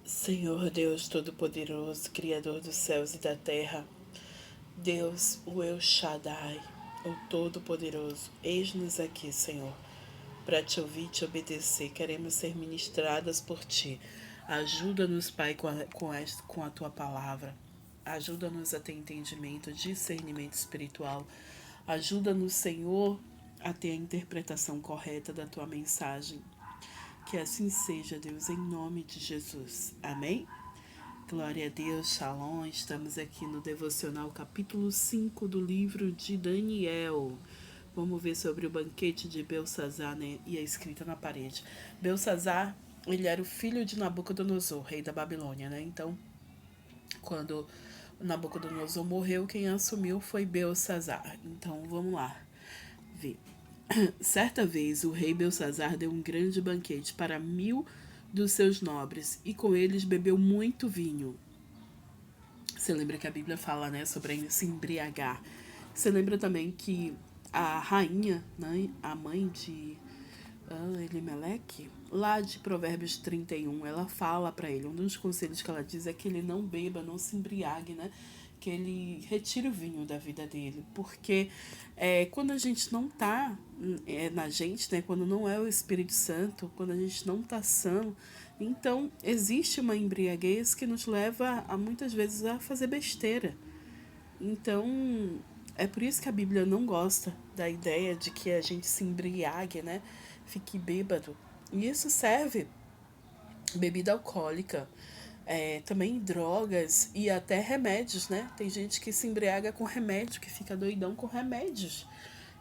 Senhor Deus Todo-Poderoso, Criador dos céus e da terra, Deus, o El Shaddai, o Todo-Poderoso, eis-nos aqui, Senhor, para te ouvir e te obedecer. Queremos ser ministradas por ti. Ajuda-nos, Pai, com a tua palavra. Ajuda-nos a ter entendimento, discernimento espiritual. Ajuda-nos, Senhor, a ter a interpretação correta da tua mensagem. Que assim seja, Deus, em nome de Jesus. Amém? Glória a Deus, Shalom. Estamos aqui no Devocional capítulo 5 do livro de Daniel. Vamos ver sobre o banquete de Belsazar, né? E a escrita na parede. Belsazar, ele era o filho de Nabucodonosor, rei da Babilônia, né? Então, quando Nabucodonosor morreu, quem assumiu foi Belsazar. Então, vamos lá ver. Certa vez, o rei Belsazar deu um grande banquete para 1000 dos seus nobres, e com eles bebeu muito vinho. Você lembra que a Bíblia fala, né, sobre se embriagar. Você lembra também que a rainha, né, a mãe de Elimeleque, lá de Provérbios 31, ela fala para ele, um dos conselhos que ela diz é que ele não beba, não se embriague, né? Que ele retire o vinho da vida dele, porque quando a gente não tá na gente, né? Quando não é o Espírito Santo, quando a gente não tá são, então existe uma embriaguez que nos leva a muitas vezes a fazer besteira. Então, é por isso que a Bíblia não gosta da ideia de que a gente se embriague, né? Fique bêbado. E isso serve bebida alcoólica, também drogas e até remédios, né? Tem gente que se embriaga com remédio, que fica doidão com remédios.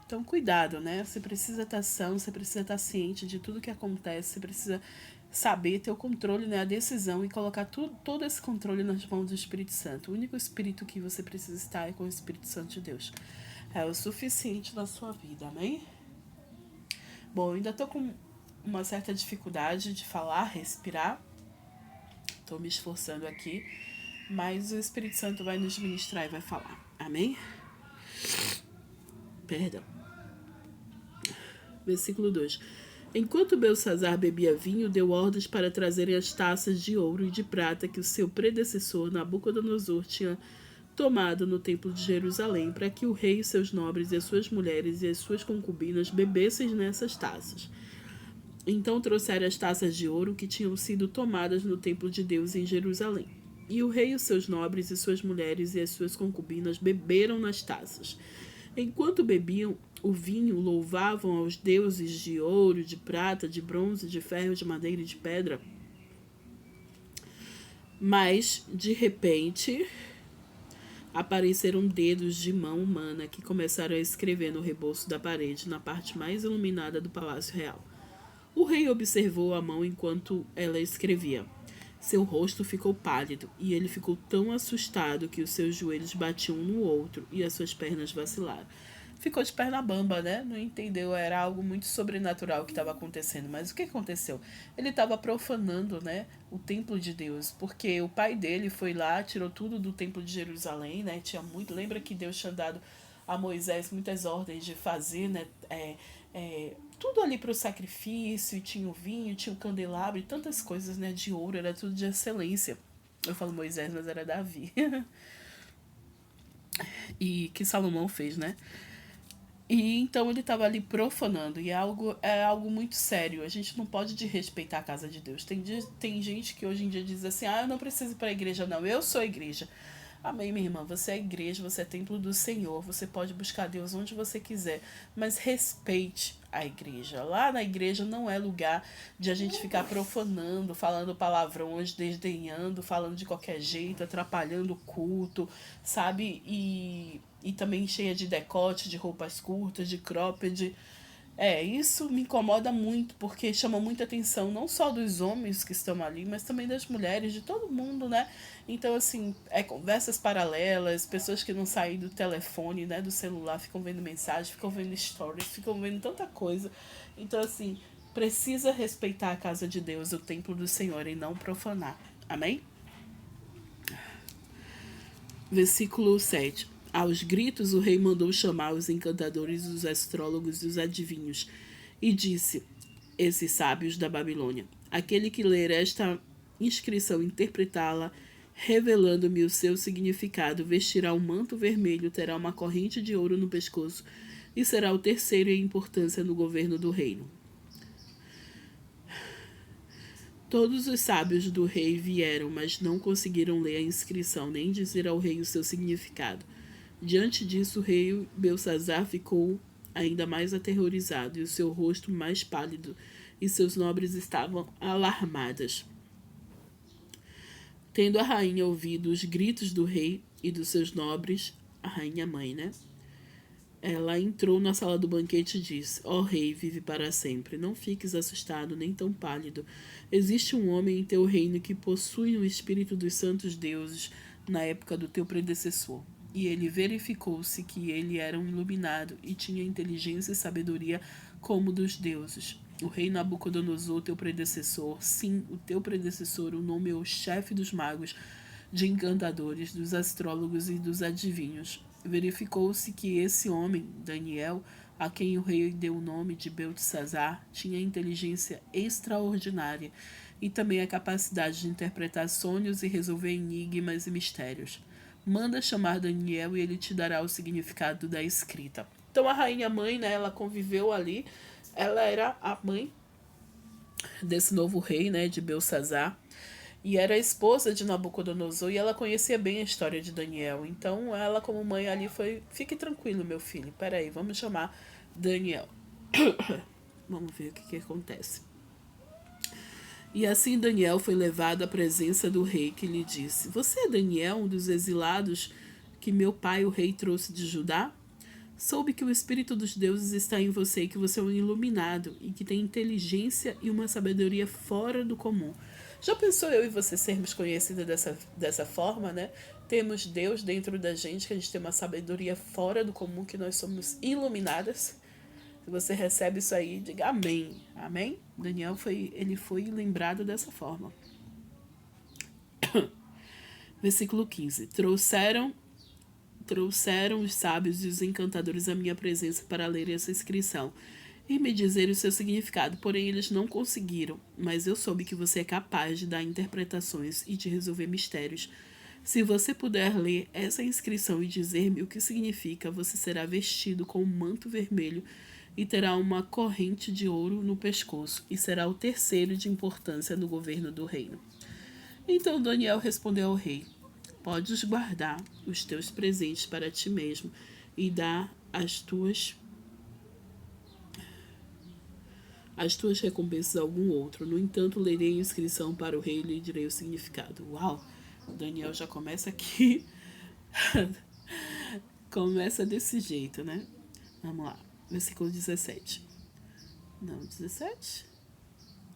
Então, cuidado, né? Você precisa estar são, você precisa estar ciente de tudo que acontece, você precisa saber ter o controle, né? A decisão e colocar todo esse controle nas mãos do Espírito Santo. O único Espírito que você precisa estar é com o Espírito Santo de Deus. É o suficiente na sua vida, amém? Bom, eu ainda tô com uma certa dificuldade de falar, respirar. Tô me esforçando aqui, mas o Espírito Santo vai nos ministrar e vai falar. Amém? Perdão. Versículo 2. Enquanto Belsazar bebia vinho, deu ordens para trazerem as taças de ouro e de prata que o seu predecessor Nabucodonosor tinha tomado no templo de Jerusalém, para que o rei e seus nobres e as suas mulheres e as suas concubinas bebessem nessas taças. Então trouxeram as taças de ouro que tinham sido tomadas no templo de Deus em Jerusalém. E o rei e os seus nobres e suas mulheres e as suas concubinas beberam nas taças. Enquanto bebiam o vinho, louvavam aos deuses de ouro, de prata, de bronze, de ferro, de madeira e de pedra. Mas, de repente, apareceram dedos de mão humana que começaram a escrever no reboço da parede, na parte mais iluminada do palácio real. O rei observou a mão enquanto ela escrevia. Seu rosto ficou pálido e ele ficou tão assustado que os seus joelhos batiam um no outro e as suas pernas vacilaram. Ficou de perna bamba, né? Não entendeu, era algo muito sobrenatural que estava acontecendo. Mas o que aconteceu? Ele estava profanando, né, o templo de Deus, porque o pai dele foi lá, tirou tudo do templo de Jerusalém, né? Tinha muito. Lembra que Deus tinha dado a Moisés muitas ordens de fazer, né? Tudo ali para o sacrifício, tinha o vinho, tinha o candelabro e tantas coisas, né? De ouro, era tudo de excelência. Eu falo Moisés, mas era Davi. E que Salomão fez, né? E então ele estava ali profanando, e é algo muito sério. A gente não pode desrespeitar a casa de Deus. Tem gente que hoje em dia diz assim: ah, eu não preciso ir para a igreja, não, eu sou a igreja. Amém, minha irmã. Você é igreja, você é templo do Senhor. Você pode buscar Deus onde você quiser, mas respeite a igreja. Lá na igreja não é lugar de a gente ficar profanando, falando palavrões, desdenhando, falando de qualquer jeito, atrapalhando o culto, sabe? E também cheia de decote, de roupas curtas, de cropped. Isso me incomoda muito, porque chama muita atenção não só dos homens que estão ali, mas também das mulheres, de todo mundo, né? Então, assim, conversas paralelas, pessoas que não saem do telefone, né, do celular, ficam vendo mensagem, ficam vendo stories, ficam vendo tanta coisa. Então, assim, precisa respeitar a casa de Deus, o templo do Senhor, e não profanar. Amém? Versículo 7. Aos gritos, o rei mandou chamar os encantadores, os astrólogos e os adivinhos, e disse: esses sábios da Babilônia, aquele que ler esta inscrição interpretá-la, revelando-me o seu significado. Vestirá um manto vermelho, terá uma corrente de ouro no pescoço e será o terceiro em importância no governo do reino. Todos os sábios do rei vieram, mas não conseguiram ler a inscrição, nem dizer ao rei o seu significado. Diante disso, o rei Belsazar ficou ainda mais aterrorizado, e o seu rosto mais pálido, e seus nobres estavam alarmadas. Tendo a rainha ouvido os gritos do rei e dos seus nobres, a rainha mãe, né? Ela entrou na sala do banquete e disse: Ó rei, vive para sempre. Não fiques assustado, nem tão pálido. Existe um homem em teu reino que possui o espírito dos santos deuses na época do teu predecessor. E ele verificou-se que ele era um iluminado e tinha inteligência e sabedoria como dos deuses. O rei Nabucodonosor, teu predecessor, sim, o teu predecessor, o nomeou chefe dos magos, de encantadores, dos astrólogos e dos adivinhos. Verificou-se que esse homem, Daniel, a quem o rei deu o nome de Beltesazar, tinha inteligência extraordinária e também a capacidade de interpretar sonhos e resolver enigmas e mistérios. Manda chamar Daniel e ele te dará o significado da escrita. Então a rainha mãe, né, ela conviveu ali, ela era a mãe desse novo rei, né, de Belsazar, e era a esposa de Nabucodonosor, e ela conhecia bem a história de Daniel. Então ela, como mãe ali, foi: fique tranquilo, meu filho, peraí, vamos chamar Daniel. Vamos ver o que acontece. E assim Daniel foi levado à presença do rei, que lhe disse: Você é Daniel, um dos exilados que meu pai, o rei, trouxe de Judá? Soube que o Espírito dos deuses está em você e que você é um iluminado e que tem inteligência e uma sabedoria fora do comum. Já pensou eu e você sermos conhecidos dessa forma, né? Temos Deus dentro da gente, que a gente tem uma sabedoria fora do comum, que nós somos iluminadas. Se você recebe isso aí, diga amém. Amém? Daniel foi lembrado dessa forma. Versículo 15. Trouxeram os sábios e os encantadores à minha presença para ler essa inscrição e me dizer o seu significado, porém eles não conseguiram, mas eu soube que você é capaz de dar interpretações e de resolver mistérios. Se você puder ler essa inscrição e dizer-me o que significa, você será vestido com um manto vermelho e terá uma corrente de ouro no pescoço, e será o terceiro de importância no governo do reino. Então Daniel respondeu ao rei: Podes guardar os teus presentes para ti mesmo e dar as tuas recompensas a algum outro. No entanto, lerei a inscrição para o rei e lhe direi o significado. Uau! Daniel já começa aqui. Começa desse jeito, né? Vamos lá. Versículo 17. Não, 17?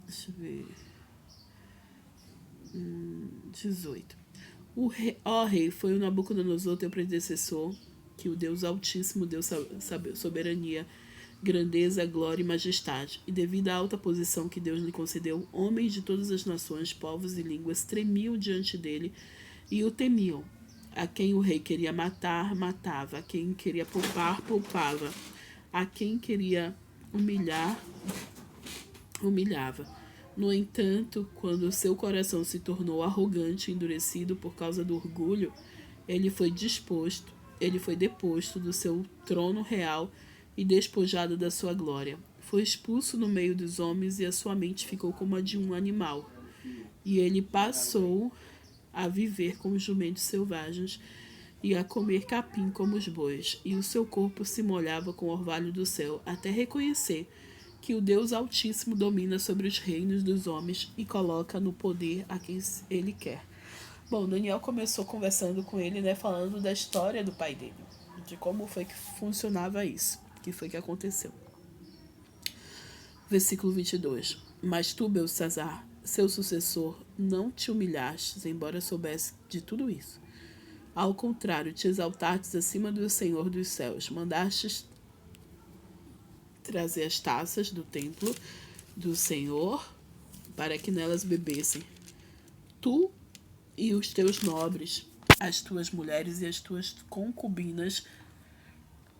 Deixa eu ver. 18. Ó rei, foi o Nabucodonosor, teu predecessor, que o Deus Altíssimo deu soberania, grandeza, glória e majestade. E devido à alta posição que Deus lhe concedeu, homens de todas as nações, povos e línguas tremiam diante dele e o temiam. A quem o rei queria matar, matava. A quem queria poupar, poupava. A quem queria humilhar, humilhava. No entanto, quando seu coração se tornou arrogante e endurecido por causa do orgulho, ele foi deposto do seu trono real e despojado da sua glória. Foi expulso no meio dos homens e a sua mente ficou como a de um animal. E ele passou a viver como jumentos selvagens e a comer capim como os bois, e o seu corpo se molhava com o orvalho do céu, até reconhecer que o Deus Altíssimo domina sobre os reinos dos homens e coloca no poder a quem ele quer. Bom, Daniel começou conversando com ele, né, falando da história do pai dele, de como foi que funcionava isso, o que foi que aconteceu. Versículo 22. Mas tu, Belsazar, seu sucessor, não te humilhastes, embora soubesse de tudo isso. Ao contrário, te exaltastes acima do Senhor dos céus. Mandastes trazer as taças do templo do Senhor para que nelas bebessem. Tu e os teus nobres, as tuas mulheres e as tuas concubinas,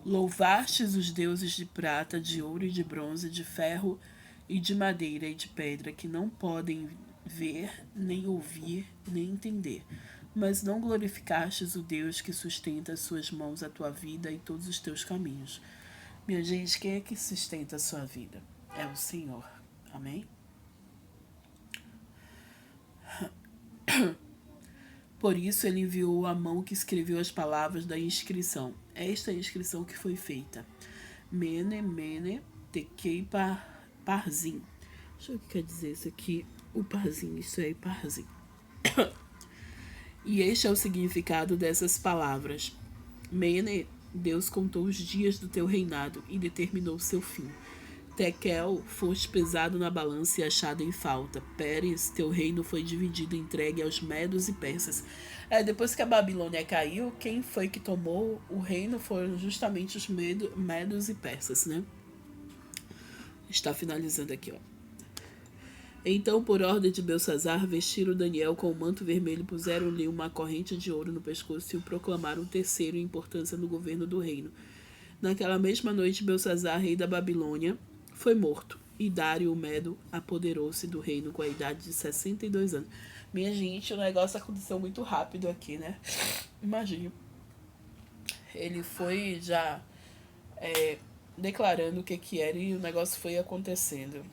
louvastes os deuses de prata, de ouro e de bronze, de ferro e de madeira e de pedra, que não podem ver, nem ouvir, nem entender. Mas não glorificastes o Deus que sustenta as suas mãos a tua vida e todos os teus caminhos. Minha gente, quem é que sustenta a sua vida? É o Senhor. Amém? Por isso ele enviou a mão que escreveu as palavras da inscrição. Esta é a inscrição que foi feita. Mene, mene, tequei parzim. Deixa eu ver o que quer dizer isso aqui. O parzim, isso aí, parzim. E este é o significado dessas palavras. Mene, Deus contou os dias do teu reinado e determinou o seu fim. Tekel, foste pesado na balança e achado em falta. Pérez, teu reino foi dividido e entregue aos medos e persas. Depois que a Babilônia caiu, quem foi que tomou o reino foram justamente os medos e persas, né? Está finalizando aqui, ó. Então, por ordem de Belsazar, vestiram Daniel com o manto vermelho, puseram-lhe uma corrente de ouro no pescoço e o proclamaram terceiro em importância no governo do reino. Naquela mesma noite, Belsazar, rei da Babilônia, foi morto, e Dário o Medo apoderou-se do reino com a idade de 62 anos. Minha gente, o negócio aconteceu muito rápido aqui, né? Imagine. Ele foi já declarando o que era e o negócio foi acontecendo.